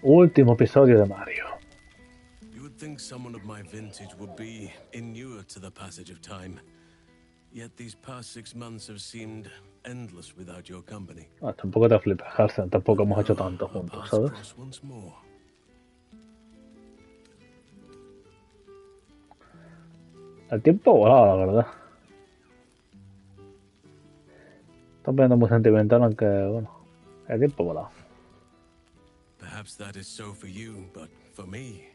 Último episodio de Mario. You would think someone of my vintage would be inured to the passage of time. Yet these past 6 months have seemed endless without your company. Ah, tampoco te flipes, Harsen. Tampoco hemos hecho Now, tanto our juntos, paths ¿sabes? cross once more. El tiempo volaba, la verdad. Está poniendo muy sentimental, aunque, bueno, el tiempo volaba. Perhaps that is so for you, but for me,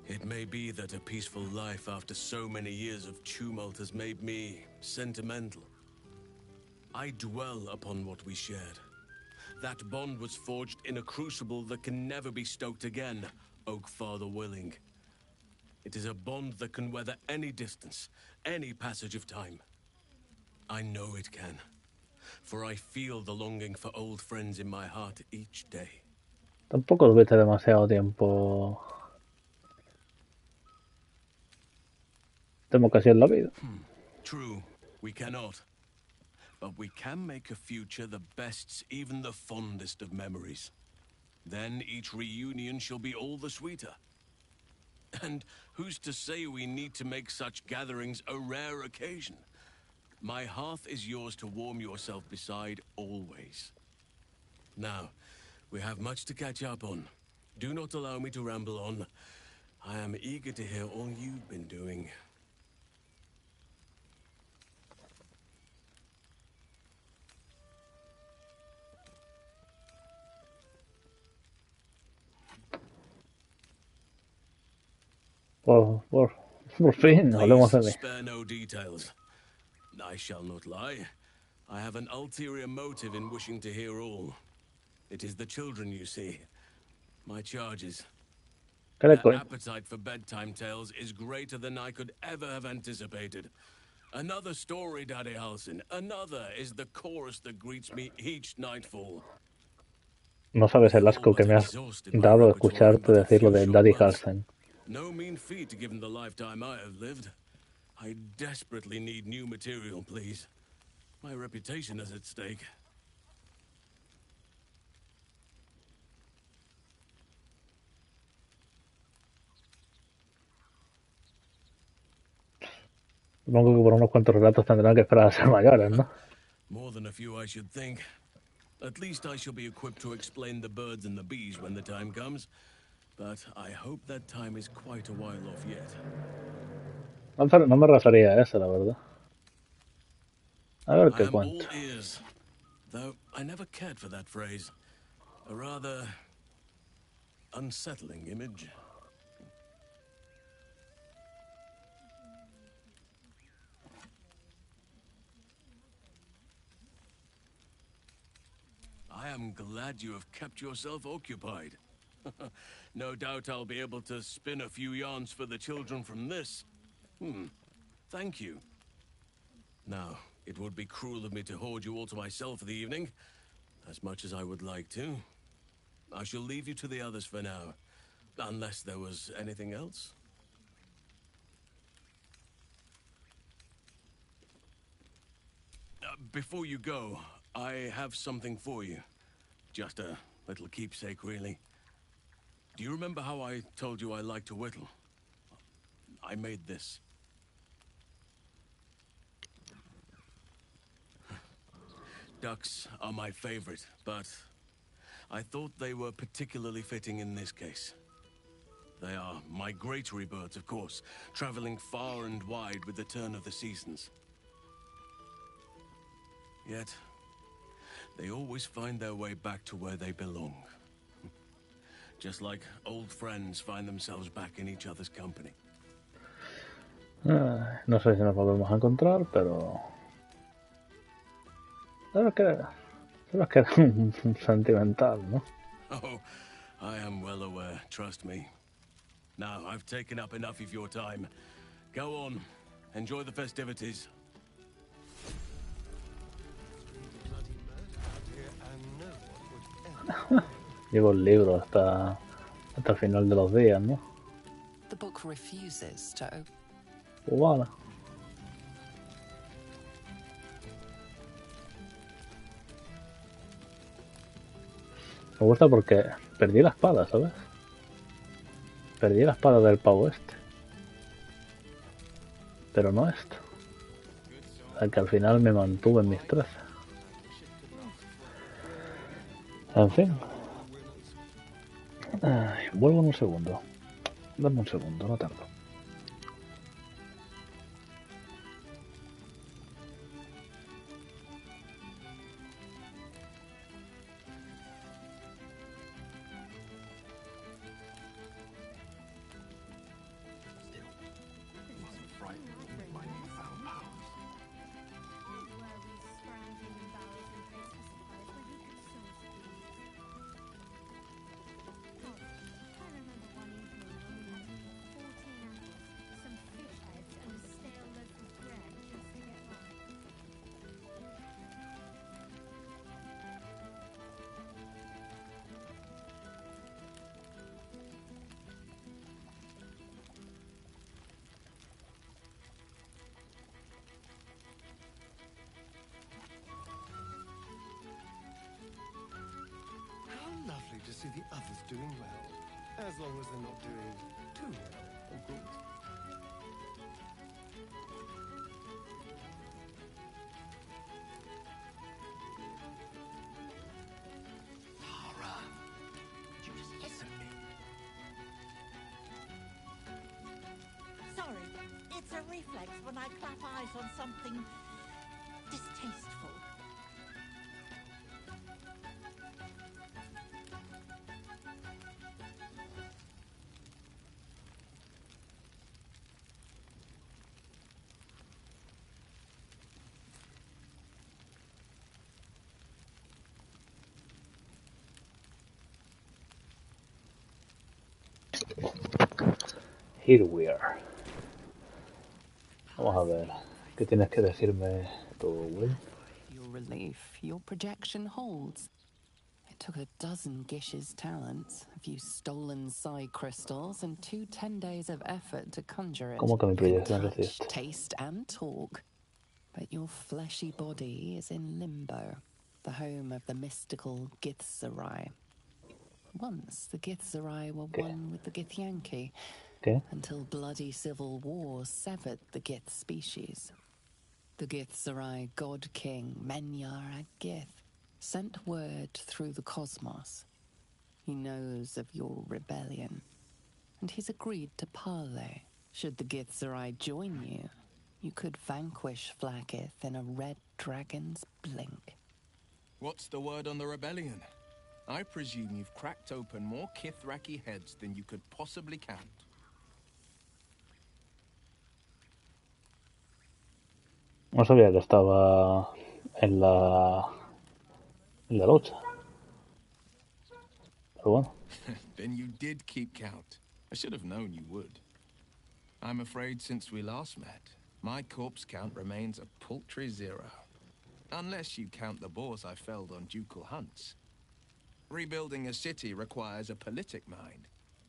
it may be that a peaceful life after so many years of tumult has made me sentimental. I dwell upon what we shared. That bond was forged in a crucible that can never be stoked again, Oak Father willing. It is a bond that can weather any distance, any passage of time. I know it can, for I feel the longing for old friends in my heart each day. Tampoco tuviste demasiado tiempo. Tenemos casi en la vida. True, we cannot. But we can make a future the best, even the fondest of memories. Then each reunion shall be all the sweeter. And who's to say we need to make such gatherings a rare occasion? My hearth is yours to warm yourself beside always. Now, we have much to catch up on. Do not allow me to ramble on. I am eager to hear all you've been doing. Por fin, hablemos Please de mí. spare no details. I shall not lie. I have an ulterior motive in wishing to hear all. It is the children, you see. My charges. ¿Qué le Their coño? appetite for bedtime tales is greater than I could ever have anticipated. Another story, Daddy Halsin. Another is the chorus that greets me each nightfall. No sabes They el have all asco que but me has exhausted my dado de repertoire in escucharte but a decirlo few de short Daddy months. Harsen. No mean feat given the lifetime I have lived. I desperately need new material, please. My reputation is at stake. Supongo que por unos cuantos relatos tendrán que esperar a ser mayores, ¿no? More than a few, I should think. At least I shall be equipped to explain the birds and the bees when the time comes. But I hope that time is quite a while off yet. No me refería a eso, la verdad. A ver I qué am cuento. all ears. Though I never cared for that phrase. A rather unsettling image. I am glad you have kept yourself occupied. No doubt I'll be able to spin a few yarns for the children from this. Thank you. Now, it would be cruel of me to hoard you all to myself for the evening, as much as I would like to. I shall leave you to the others for now, unless there was anything else. Before you go, I have something for you. Just a little keepsake, really. Do you remember how I told you I like to whittle? I made this. Ducks are my favorite, but I thought they were particularly fitting in this case. They are migratory birds, of course, traveling far and wide with the turn of the seasons. Yet, they always find their way back to where they belong. Just like old friends find themselves back in each other's company. No sé si nos volvemos a encontrar, pero... Sabes que era un sentimental, ¿no? Oh, I am well aware, trust me. Now, I've taken up enough of your time. Go on, enjoy the festivities. Llevo el libro hasta el final de los días, ¿no? The book refuses to open. Cubana. Me gusta porque perdí la espada, ¿sabes? Perdí la espada del pavo este. Pero no esto. O sea que al final me mantuve en mis 13. En fin. Ay, vuelvo en un segundo. Dame un segundo, no tardo. How lovely to see the others doing well. As long as they're not doing too well, of course. Tara, did you just hiss at me? Sorry, it's a reflex when I clap eyes on something distasteful. Here we are. Vamos a ver. ¿Qué tienes que decirme tú, Will? Your relief, your projection holds. It took a dozen Gish's talents, a few stolen psi crystals, and 10 days of effort to conjure it. ¿Cómo que mi You can proyección touch, resiste? taste, and talk. But your fleshy body is in limbo, the home of the mystical Githzerai. Once the Githzerai were ¿Qué? one with the Githyanki, ¿Qué? until bloody civil war severed the Gith species. The Githzerai god king Menyar Ag-Gith sent word through the cosmos. He knows of your rebellion, and he's agreed to parley. Should the Githzerai join you, you could vanquish Flakith in a red dragon's blink. What's the word on the rebellion? I presume you've cracked open more Kithraki heads than you could possibly count. No sabía que estaba en la lucha. Pero bueno. Then you did keep count. I should have known you would. I'm afraid since we last met, my corpse count remains a paltry 0. Unless you count the boars I felled on ducal hunts. Rebuilding a city requires a politic mind.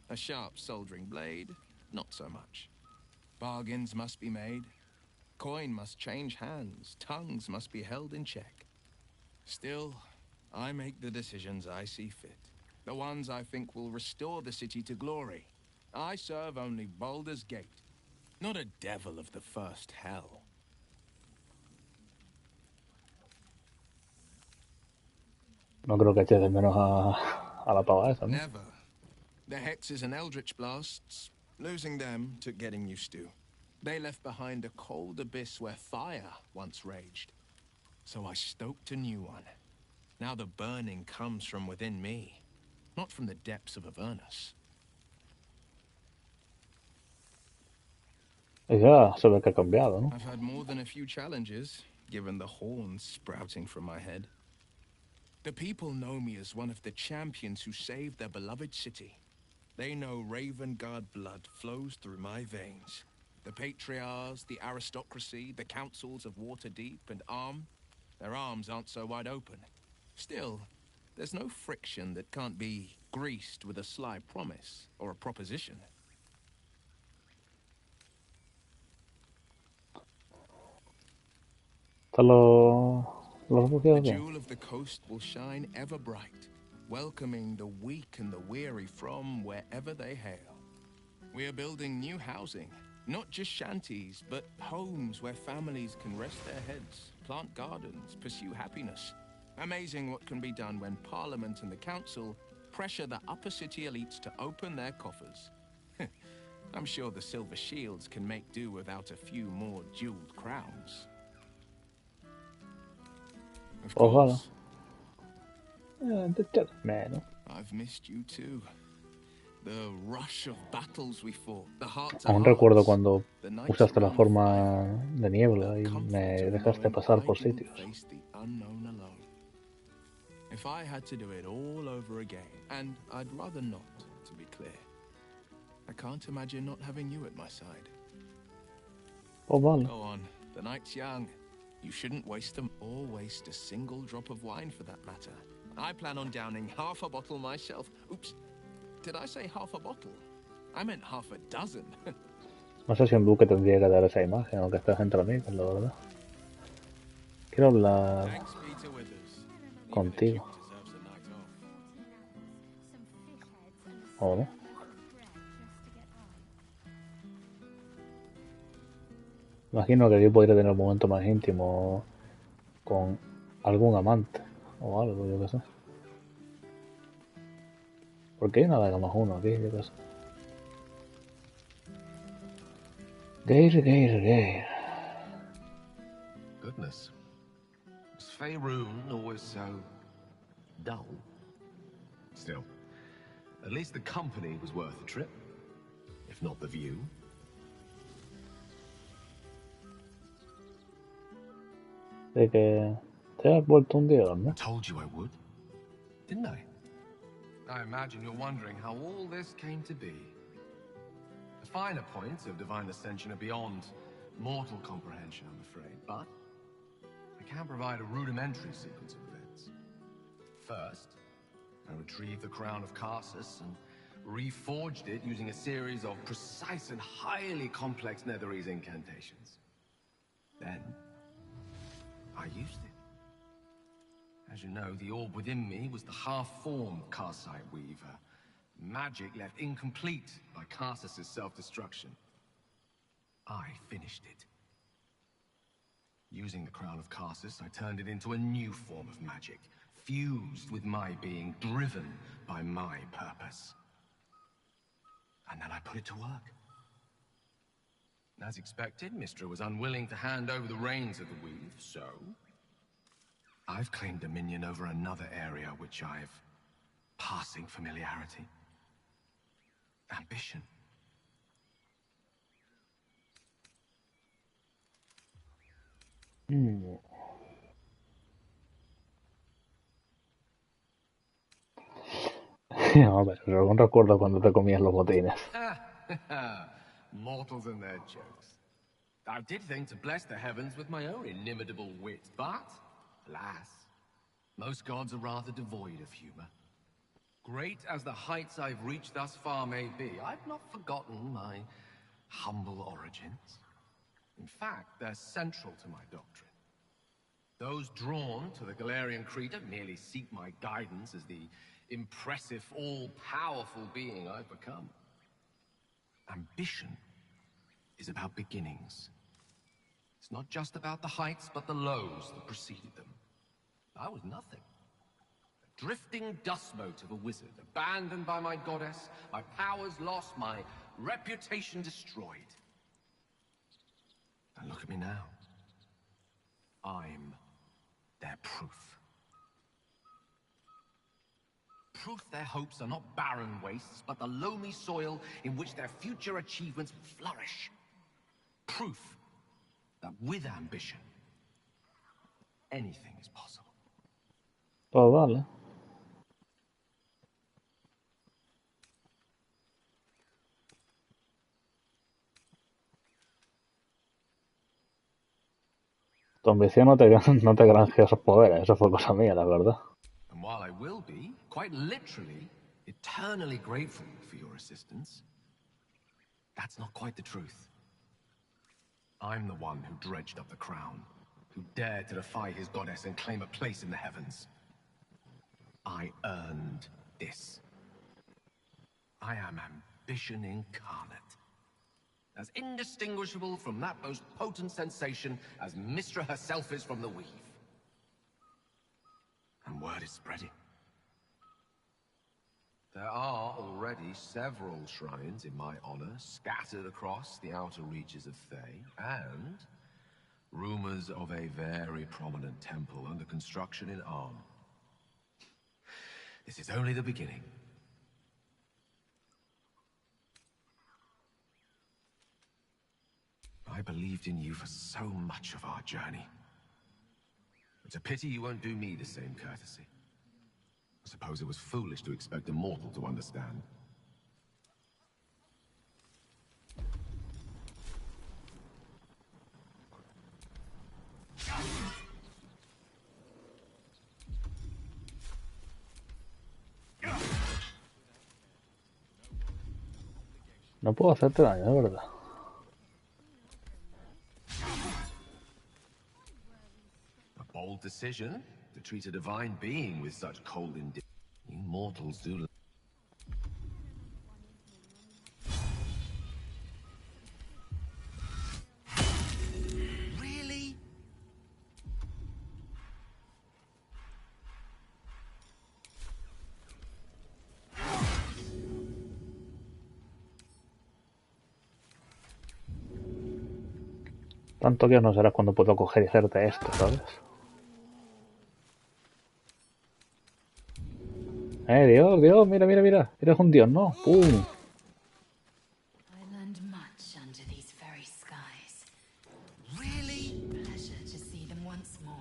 A sharp soldering blade, not so much. Bargains must be made. Coin must change hands. Tongues must be held in check. Still, I make the decisions I see fit. The ones I think will restore the city to glory. I serve only Baldur's Gate, not a devil of the first hell. No creo que eches de menos a la pava esa, ¿no? Never. The hexes and eldritch blasts, losing them took getting used to. They left behind a cold abyss where fire once raged. So I stoked a new one. Now the burning comes from within me, not from the depths of Avernus. Y ya se ve que ha cambiado, ¿no? I've had more than a few challenges, given the horns sprouting from my head. The people know me as one of the champions who saved their beloved city. They know Ravenguard blood flows through my veins. The patriarchs, the aristocracy, the councils of Waterdeep and Arm, their arms aren't so wide open. Still, there's no friction that can't be greased with a sly promise or a proposition. ¿Están los The refugiados bien? jewel of the coast will shine ever bright. welcoming the weak and the weary from wherever they hail. We are building new housing, not just shanties, but homes where families can rest their heads, plant gardens, pursue happiness. Amazing what can be done when Parliament and the Council pressure the upper city elites to open their coffers. I'm sure the Silver Shields can make do without a few more jeweled crowns. Of Ojalá. course, Det menos. I've missed you too. The rush of battles we fought, the heart to Aún recuerdo hearts, cuando the nights usaste la around forma fire, de the niebla y comfort me of dejaste knowing pasar I por didn't sitios. face the unknown alone. If I had to do it all over again, and I'd rather not, to be clear, I can't imagine not having you at my side. Pues vale. Go on, the night's young. You shouldn't waste them, or waste a single drop of wine for that matter. I plan on downing half a bottle myself. Oops, did I say half a bottle? I meant half a dozen. No sé si un duque tendría que dar esa imagen, aunque estás entre amigos, la verdad. Quiero hablar Thanks be to Withers. Even a contigo. duke deserves a night off. ¿O no? Imagino que aquí podría tener un momento más íntimo con algún amante o algo, yo qué sé. Porque hay nada más uno aquí, yo qué sé. Geir. Goodness. Was Faerun always so dull? Still, at least the company was worth the trip, if not the view. De que te has vuelto un dios, ¿no? I told you I would, didn't I? I imagine you're wondering how all this came to be. The finer points of divine ascension are beyond mortal comprehension, I'm afraid, but I can provide a rudimentary sequence of events. First, I retrieved the crown of Karsus and reforged it using a series of precise and highly complex Netherese incantations. Then, I used it. As you know, the orb within me was the half-formed Karsite Weaver. Magic left incomplete by Karsus' self-destruction. I finished it. Using the crown of Karsus, I turned it into a new form of magic, fused with my being, driven by my purpose. And then I put it to work. As expected, Mystra was unwilling to hand over the reins of the weave, so I've claimed dominion over another area which I've passing familiarity. Ambition. No, pero aún recuerdo cuando te comías los botines. Mortals and their jokes. I did think to bless the heavens with my own inimitable wit, but, alas, most gods are rather devoid of humor. Great as the heights I've reached thus far may be, I've not forgotten my humble origins. In fact, they're central to my doctrine. Those drawn to the Galarian Creed don't merely seek my guidance as the impressive, all-powerful being I've become. Ambition is about beginnings. It's not just about the heights, but the lows that preceded them. I was nothing. A drifting dust mote of a wizard, abandoned by my goddess, my powers lost, my reputation destroyed. And look at me now. I'm their proof. Proof their hopes are not barren wastes, but the loamy soil in which their future achievements will flourish. Proof that with ambition, anything is possible. Pues vale. Tu ambición no te granjeó esos poderes, eso fue cosa mía, la verdad. And while I will be, quite literally, eternally grateful for your assistance, that's not quite the truth. I'm the one who dredged up the crown, who dared to defy his goddess and claim a place in the heavens. I earned this. I am ambition incarnate. As indistinguishable from that most potent sensation as Mystra herself is from the weave. And word is spreading. There are already several shrines in my honor scattered across the outer reaches of Thay, and rumors of a very prominent temple under construction in Arm. This is only the beginning. I believed in you for so much of our journey. It's a pity you won't do me the same courtesy. I suppose it was foolish to expect a mortal to understand. No puedo hacerte daño, de verdad. A bold decision to treat a divine being with such cold indifference. You mortals do. Really? Tanto que no serás cuando puedo coger y hacerte esto, ¿sabes? Dios, Dios, mira, mira, mira. Eres un dios, ¿no? ¡Pum! I learned much under these very skies. Really? Pleasure to see them once more.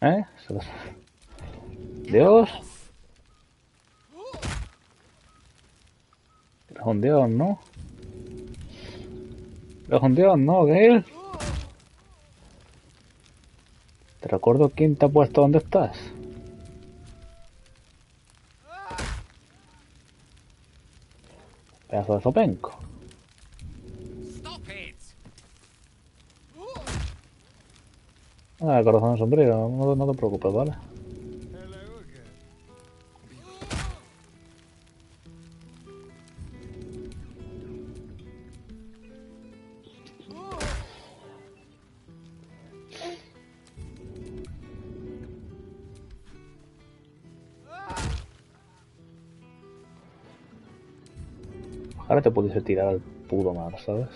¿Eh? Dios. Eres un dios, ¿no? Eres un dios, ¿no, Gale? Te recuerdo quién te ha puesto donde estás. Pedazo de sopenco. Ah, corazón sombrío, no te preocupes, ¿vale? Ojalá te pudiese tirar al puto mar, ¿sabes?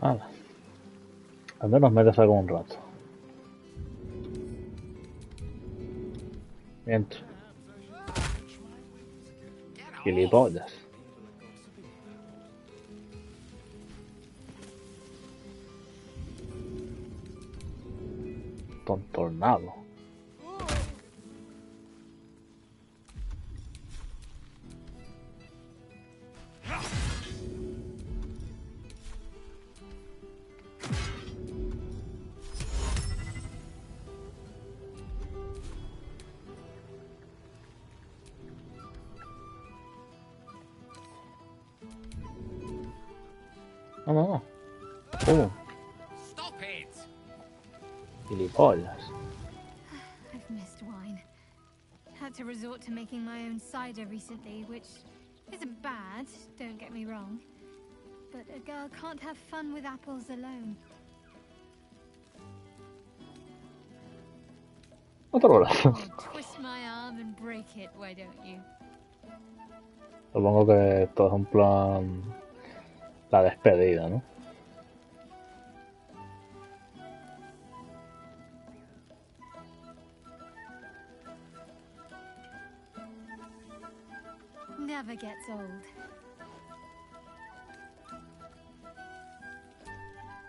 Nada. Al menos me algo un rato. Miento. Gilipollas. Tontornado. No. Stop it! Gilipollas. I've missed wine. Had to resort to making my own cider recently, which isn't bad, don't get me wrong. But a girl can't have fun with apples alone. Otro brazo. Oh, twist my arm and break it, why don't you? Supongo que esto es un plan... La despedida, ¿no? never gets old.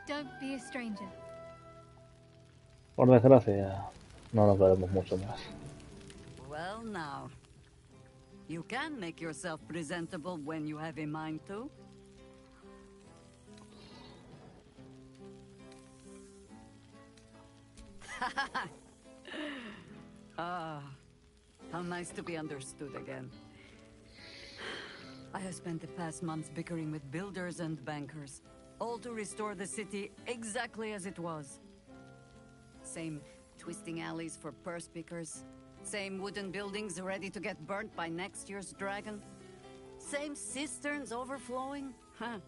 Don't be a stranger. Por desgracia, no nos veremos mucho más. Well, now. You can make yourself presentable when you have a mind to. Ah, how nice to be understood again. I have spent the past months bickering with builders and bankers, all to restore the city exactly as it was. Same twisting alleys for purse pickers, same wooden buildings ready to get burnt by next year's dragon, same cisterns overflowing, huh?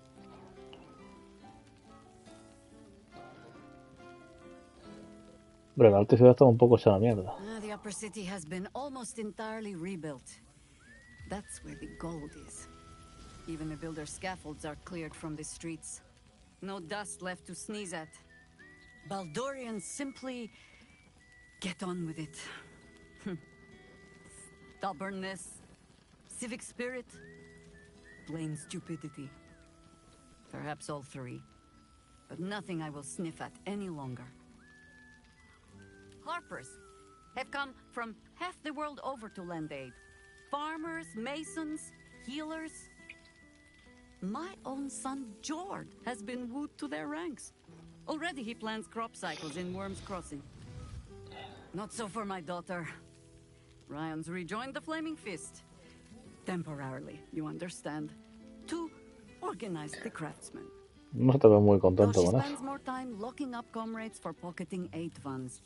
Pero la alta ciudad está un poco hecha la mierda. The upper city has been almost entirely rebuilt. That's where the gold is. Even the builder's scaffolds are cleared from the streets. No dust left to sneeze at. Baldurians simply get on with it. Stubbornness, civic spirit, plain stupidity. Perhaps all three. But nothing I will sniff at any longer. Harpers have come from half the world over to lend aid. Farmers, masons, healers. My own son, Jord, has been wooed to their ranks. Already he plans crop cycles in Worm's Crossing. Not so for my daughter. Ryan's rejoined the Flaming Fist. Temporarily, you understand. To organize the craftsmen. No se te ve muy contento Though she con eso. spends more time locking up comrades for pocketing aid funds.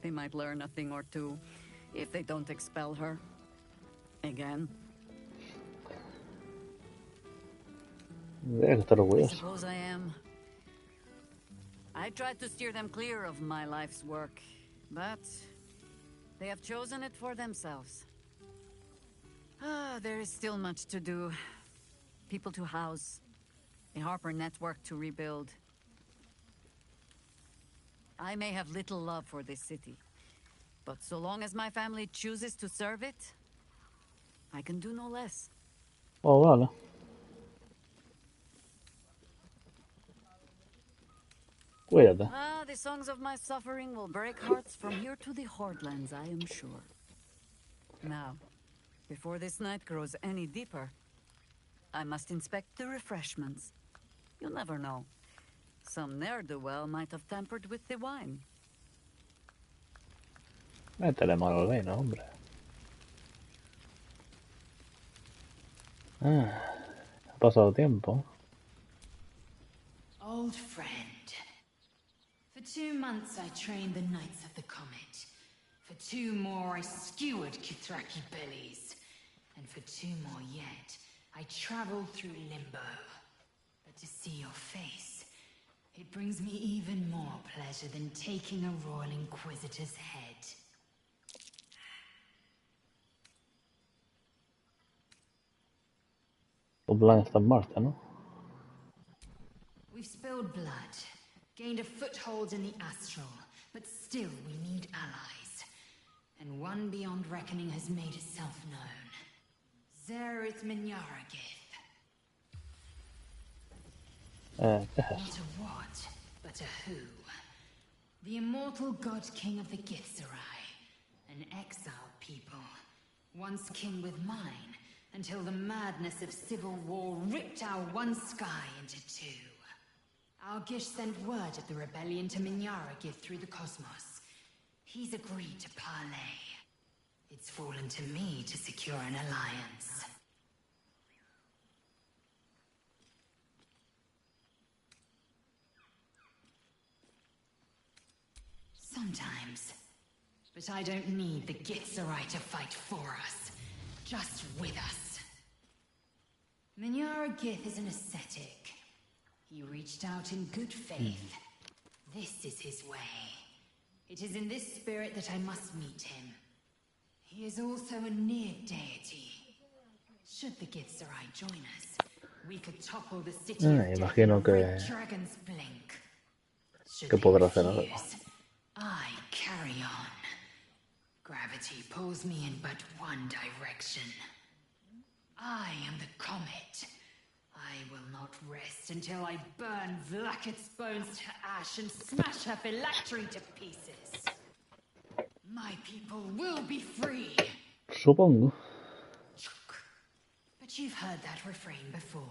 They might learn a thing or two if they don't expel her. Again. Debes estar I orgulloso. suppose I am. I tried to steer them clear of my life's work, but they have chosen it for themselves. There is still much to do. People to house, a Harper network to rebuild. I may have little love for this city, but so long as my family chooses to serve it, I can do no less. Oh, vale. Cuídate. The songs of my suffering will break hearts from here to the Hordlands, I am sure. Now, before this night grows any deeper, I must inspect the refreshments. You never know. Some ne'er-do-well might have tampered with the wine. Métele mano al vino, hombre. Ha pasado tiempo. Old friend. For 2 months I trained the Knights of the Comet. For 2 more I skewered Kithraki bellies. And for 2 more yet, I traveled through Limbo. But to see your face, it brings me even more pleasure than taking a Royal Inquisitor's head. Tu plan está en marcha, ¿no? We've spilled blood, gained a foothold in the Astral, but still we need allies. And one beyond reckoning has made itself known. Zerith Minyaragith. ¿Qué es eso? Not a what, but a who. The immortal god king of the Githzerai. An exiled people. Once kin with mine, until the madness of civil war ripped our one sky into 2. Our Gish sent word of the rebellion to Minyaragith through the cosmos. He's agreed to parley. It's fallen to me to secure an alliance. Sometimes. But I don't need the Githzerai to fight for us. Just with us. Minyaragith is an ascetic. He reached out in good faith. This is his way. It is in this spirit that I must meet him. He is also a near deity. Should the Githzerai join us, we could topple the city of death Imagino and que break Dragon's blink. Should que they podrá hacer algo. refuse, I carry on. Gravity pulls me in but one direction. I am the comet. I will not rest until I burn Vlaakith's bones to ash and smash her phylactery to pieces. My people will be free. Supongo. But you've heard that refrain before.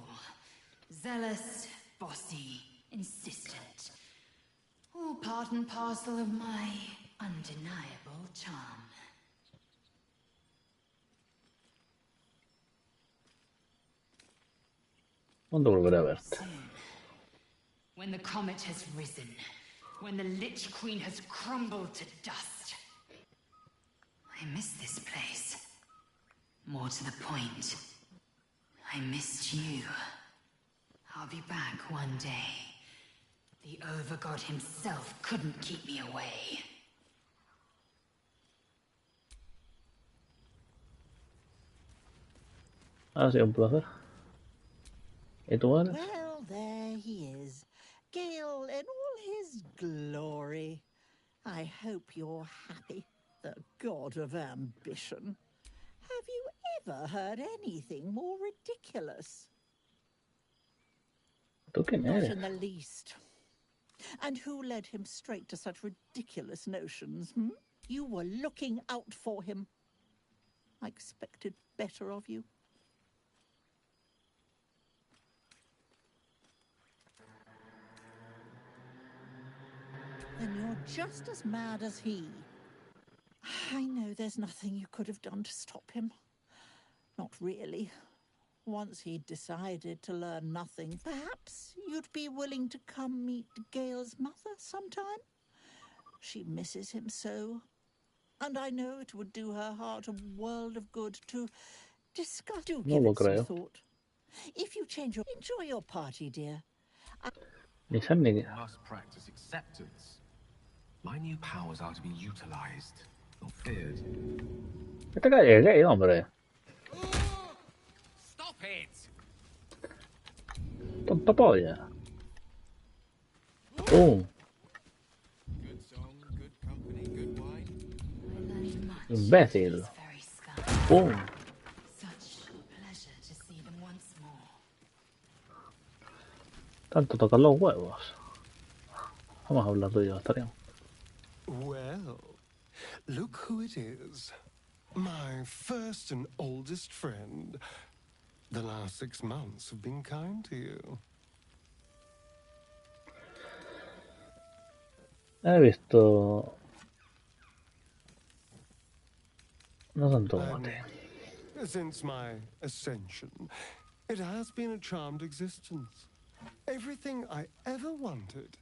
Zealous, bossy, insistent. All part and parcel of my undeniable charm. ¿Cuándo volveré a verte? Soon, when the comet has risen, when the Lich Queen has crumbled to dust. I miss this place. More to the point, I missed you. I'll be back one day. The Overgod himself couldn't keep me away. Ha sido un placer. ¿Y tú, Alex? Well, there he is. Gale in all his glory. I hope you're happy, the god of ambition. Have you ever heard anything more ridiculous? ¿Tú quién Not eres? in the least. And who led him straight to such ridiculous notions, hmm? You were looking out for him. I expected better of you. Then you're just as mad as he. I know there's nothing you could have done to stop him. Not really. Once he'd decided to learn nothing, perhaps you'd be willing to come meet Gale's mother sometime? She misses him so. And I know it would do her heart a world of good to discuss. Do No give lo it some creo. thought. If you enjoy your party, dear. Ni sé ni qué. Must practice acceptance. My new powers are to be utilized, not feared. Este calle es gay, hombre. Stop it! Tonta polla. ¡Pum! Good song, good company, good wine. I learned much. Imbécil. These very skies. ¡Pum! Such pleasure to see them once more. Tanto tocar los huevos. Vamos a hablar tú y yo, estaría. Well, look who it is. My first and oldest friend. The last 6 months have been kind to you. He visto... No tanto como a ti. Since my ascension, it has been a charmed existence. Everything I ever wanted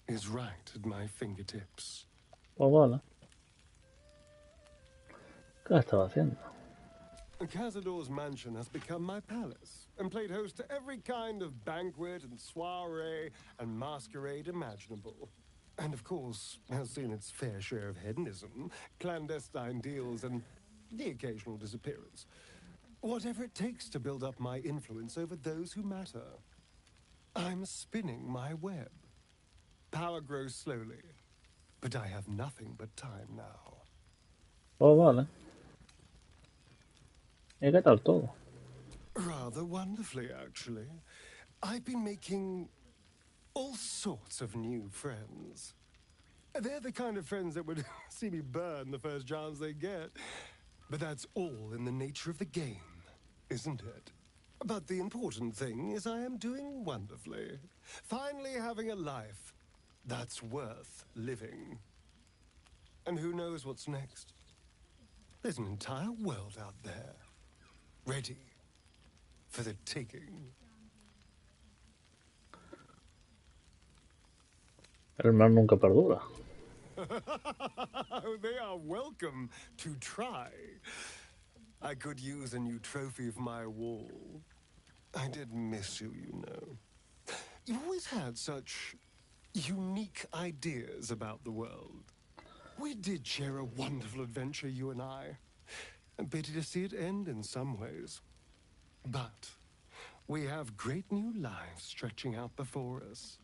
is right at my fingertips. Pues vale. ¿Qué estaba haciendo? Cazador's mansion has become my palace and played host to every kind of banquet and soiree and masquerade imaginable. And of course, has seen its fair share of hedonism, clandestine deals, and the occasional disappearance. Whatever it takes to build up my influence over those who matter. I'm spinning my web. Power grows slowly, but I have nothing but time now. Pues vale. ¿Y qué tal todo? Rather wonderfully, actually. I've been making all sorts of new friends. They're the kind of friends that would see me burn the first chance they get. But that's all in the nature of the game, isn't it? But the important thing is I am doing wonderfully. Finally having a life that's worth living. And who knows what's next? There's an entire world out there, ready for the taking. El mal nunca perdura. They are welcome to try. I could use a new trophy for my wall. I did miss you, you know. You always had such unique ideas about the world. We did share a wonderful adventure, you and I. And pity to see it end in some ways. But we have great new lives stretching out before us.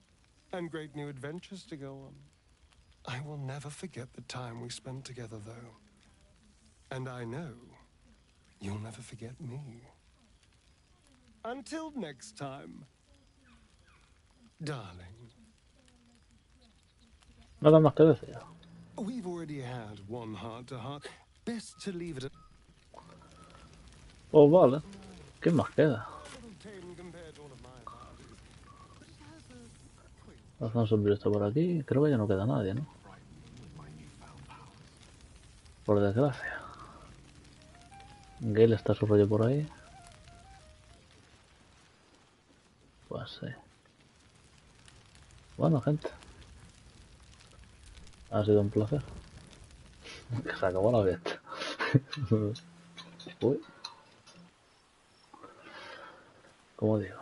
And great new adventures to go on. I will never forget the time we spent together, though. And I know you'll never forget me. Until next time, darling. Nada más que decir. We've already had one heart-to-heart. Best to leave it at... Pues vale. ¿Qué más queda? Vamos a subir esto por aquí. Creo que ya no queda nadie, ¿no? Por desgracia. Gale está su rollo por ahí. Pues sí. Bueno, gente. Ha sido un placer. Que se acabó la fiesta. Uy. Como digo.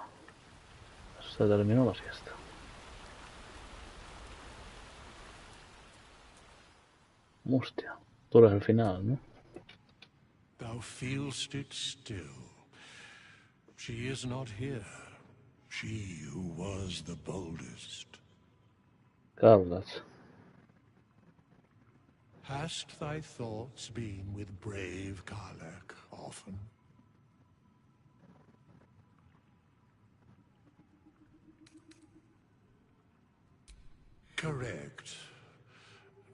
Se terminó la siesta. Hostia. Tú eres el final, ¿no? Thou feelst it still. She is not here. She who was the boldest. Carlos. Hast thy thoughts been with brave Karlach often? Correct.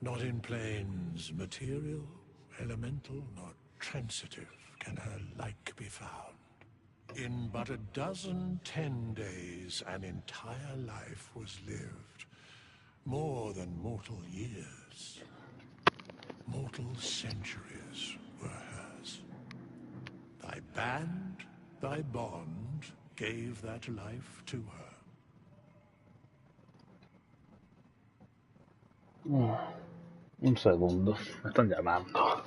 Not in planes material, elemental, nor transitive can her like be found. In but 10 days, an entire life was lived. More than mortal years. Mortal centuries were hers. Thy band, thy bond, gave that life to her. Un segundo. Me están llamando.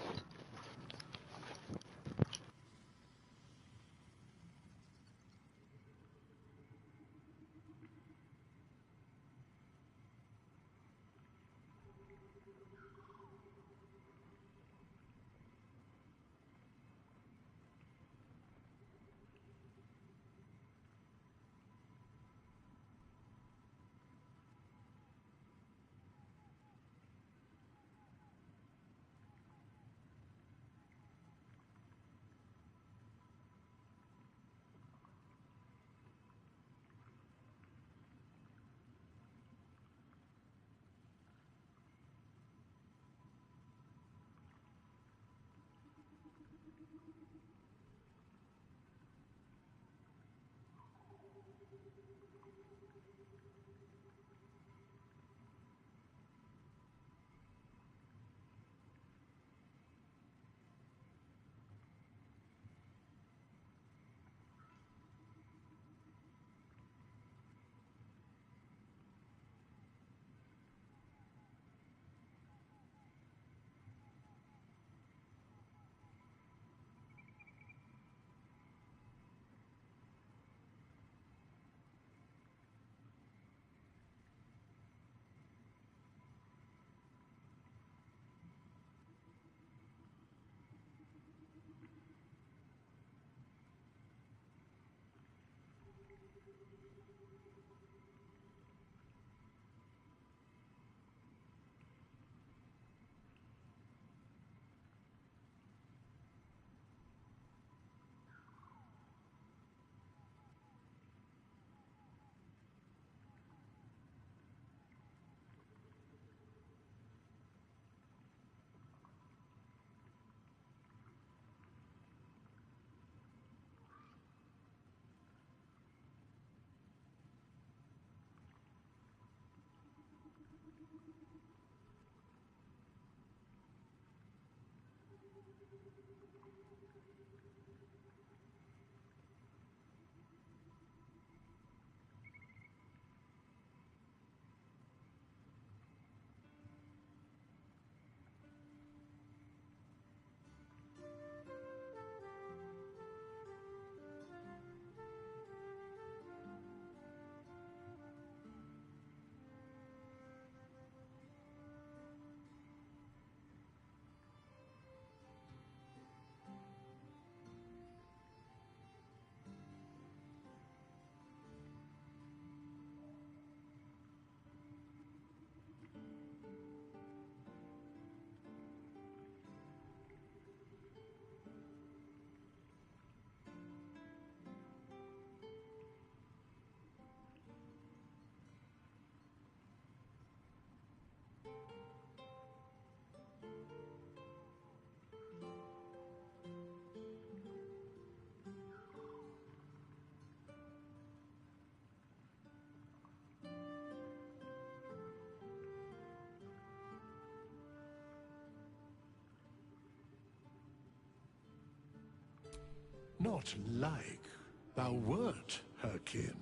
not like thou wert her kin.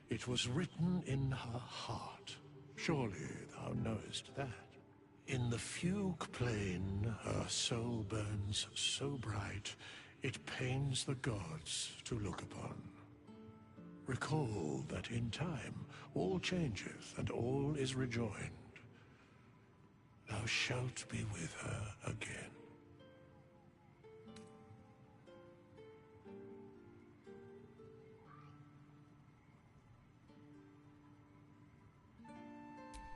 It was written in her heart. Surely thou knowest that. In the fugue plain her soul burns so bright, it pains the gods to look upon. Recall that in time all changeth and all is rejoined. Thou shalt be with her again.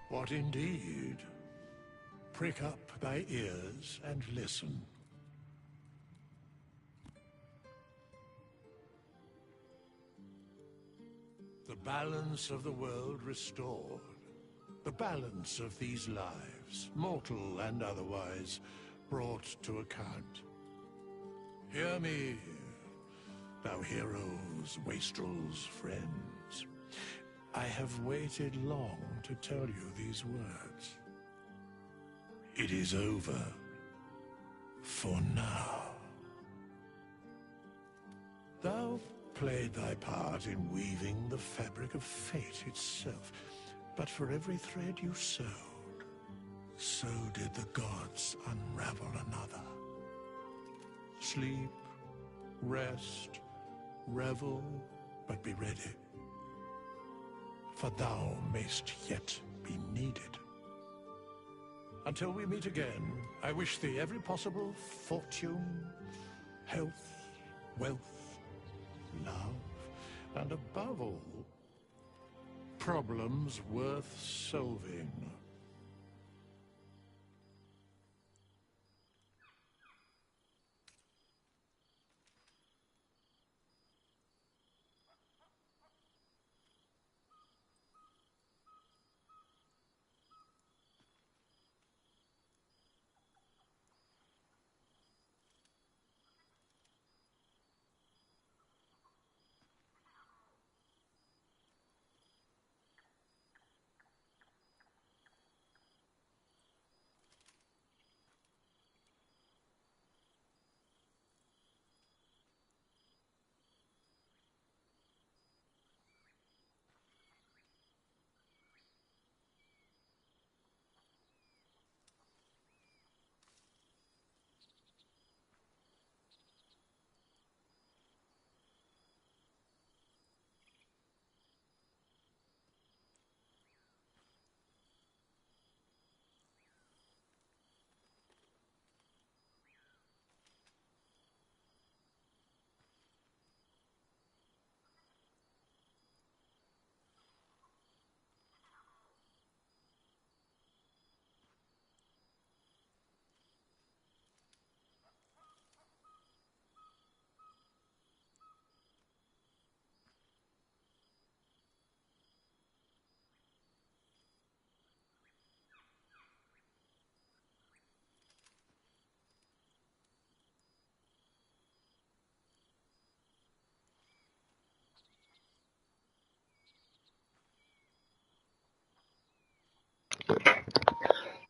What indeed? Prick up thy ears and listen. The balance of the world restored. The balance of these lives, mortal and otherwise, brought to account. Hear me, thou heroes, wastrels, friends. I have waited long to tell you these words. It is over. For now. Thou played thy part in weaving the fabric of fate itself, but for every thread you sewed, so did the gods unravel another. Sleep, rest, revel, but be ready. For thou mayst yet be needed. Until we meet again, I wish thee every possible fortune, health, wealth, love, and above all, problems worth solving.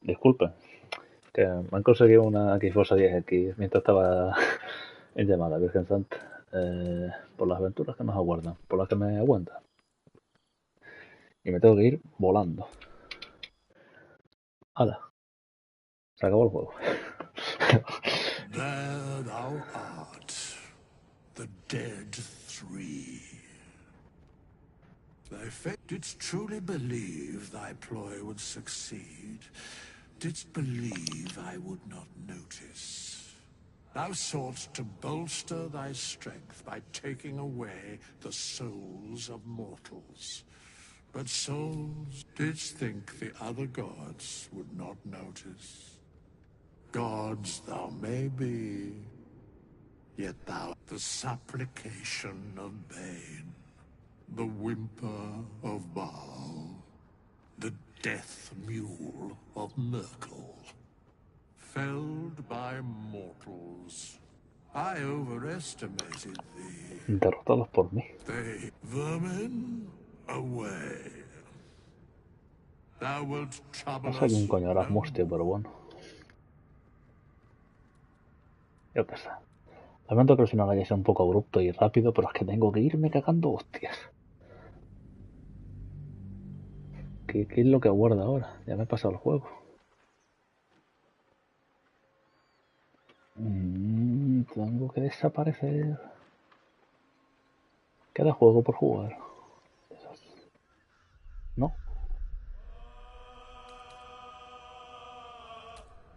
Disculpen, que me han conseguido una Xbox 10X mientras estaba en llamada, Virgen Santa. Por las aventuras que nos aguardan, por las que me aguantan. Y me tengo que ir volando. ¡Hala! Se acabó el juego. There thou art, the dead three. Thy fate didst truly believe thy ploy would succeed, didst believe I would not notice. Thou soughtst to bolster thy strength by taking away the souls of mortals. But souls didst think the other gods would not notice. Gods thou may be, yet thou the supplication of Bane, the whimper of Baal, the death mule of Merkel. Felled by mortals, I overestimated thee. Derrotados por mí. They vermin away. Thou wilt trouble No sé quién us coño harás no Mustia, pero bueno. Yo qué sé. Lamento que el final haya sido un poco abrupto y rápido, pero es que tengo que irme cagando hostias. ¿Qué es lo que aguarda ahora? Ya me he pasado el juego. Tengo que desaparecer. Queda juego por jugar. ¿No?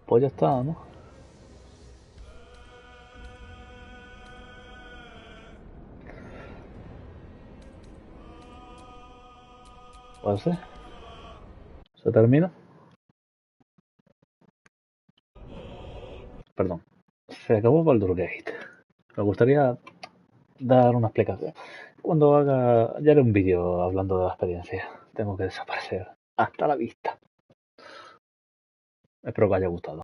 Pues ya está, ¿no? Pues sí. ¿Se termina? Perdón. Se acabó Baldur Gate. Me gustaría dar una explicación. Cuando haga... Ya haré un vídeo hablando de la experiencia. Tengo que desaparecer. Hasta la vista. Espero que haya gustado.